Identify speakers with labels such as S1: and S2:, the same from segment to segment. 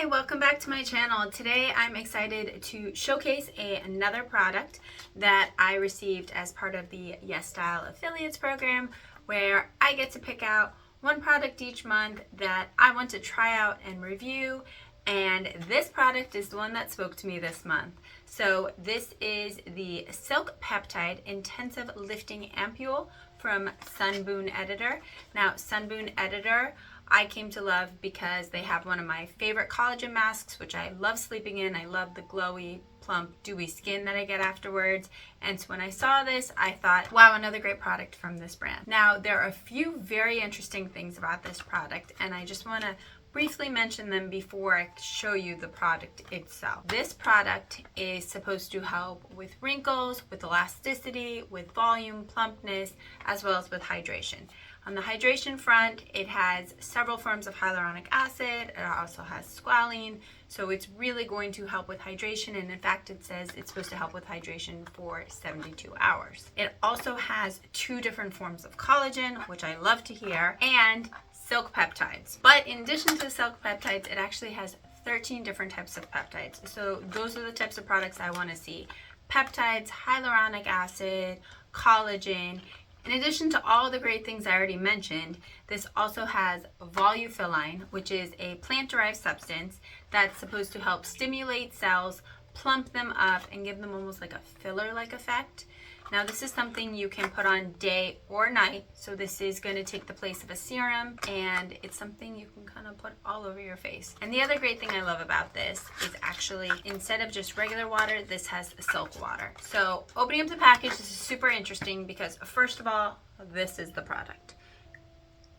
S1: Hi, welcome back to my channel. Today I'm excited to showcase another product that I received as part of the YesStyle Affiliates program, where I get to pick out one product each month that I want to try out and review. And this product is the one that spoke to me this month. So this is the Silk Peptide Intensive Lifting Ampoule from Sungboon Editor. Now, Sungboon Editor I came to love because they have one of my favorite collagen masks, which I love sleeping in. I love the glowy, plump, dewy skin that I get afterwards. And so when I saw this, I thought, wow, another great product from this brand. Now, there are a few very interesting things about this product, and I just want to briefly mention them before I show you the product itself. This product is supposed to help with wrinkles, with elasticity, with volume, plumpness, as well as with hydration. On the hydration front, it has several forms of hyaluronic acid. It also has squalene, so it's really going to help with hydration, and in fact it says it's supposed to help with hydration for 72 hours. It also has 2 different forms of collagen, which I love to hear, and silk peptides. But in addition to silk peptides, it actually has 13 different types of peptides. So those are the types of products I want to see. Peptides, hyaluronic acid, collagen. In addition to all the great things I already mentioned, this also has Volufiline, which is a plant-derived substance that's supposed to help stimulate cells, plump them up, and give them almost like a filler-like effect. Now, this is something you can put on day or night, so this is going to take the place of a serum, and it's something you can kind of put all over your face. And the other great thing I love about this is actually, instead of just regular water, this has silk water. So opening up the package, this is super interesting because, first of all, this is the product.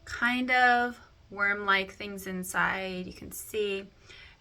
S1: Kind of worm-like things inside, you can see.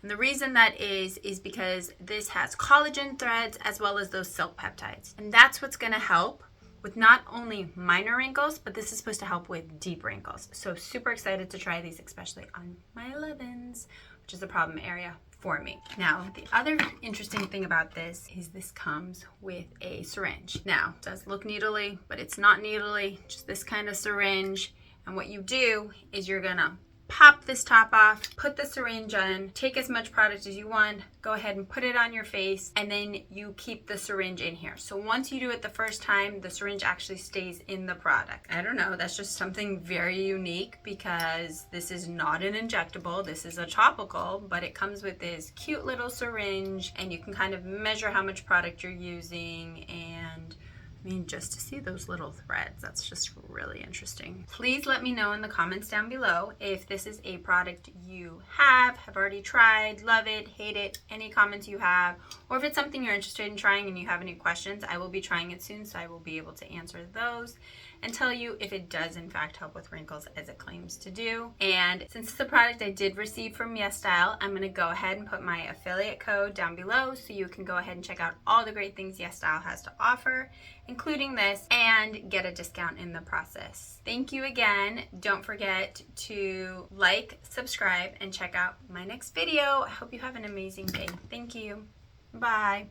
S1: And the reason that is because this has collagen threads as well as those silk peptides. And that's what's going to help with not only minor wrinkles, but this is supposed to help with deep wrinkles. So super excited to try these, especially on my 11s, which is a problem area for me. Now, the other interesting thing about this is this comes with a syringe. Now, it does look needly, but it's not needly, just this kind of syringe. And what you do is you're gonna pop this top off, put the syringe on, take as much product as you want, go ahead and put it on your face, and then you keep the syringe in here. So once you do it the first time, the syringe actually stays in the product. I don't know, that's just something very unique because this is not an injectable, this is a topical, but it comes with this cute little syringe, and you can kind of measure how much product you're using, and I mean, just to see those little threads, that's just really interesting. Please let me know in the comments down below if this is a product you have already tried, love it, hate it, any comments you have, or if it's something you're interested in trying and you have any questions. I will be trying it soon, so I will be able to answer those and tell you if it does in fact help with wrinkles as it claims to do. And since it's a product I did receive from YesStyle, I'm gonna go ahead and put my affiliate code down below so you can go ahead and check out all the great things YesStyle has to offer, including this, and get a discount in the process. Thank you again. Don't forget to like, subscribe, and check out my next video. I hope you have an amazing day. Thank you. Bye.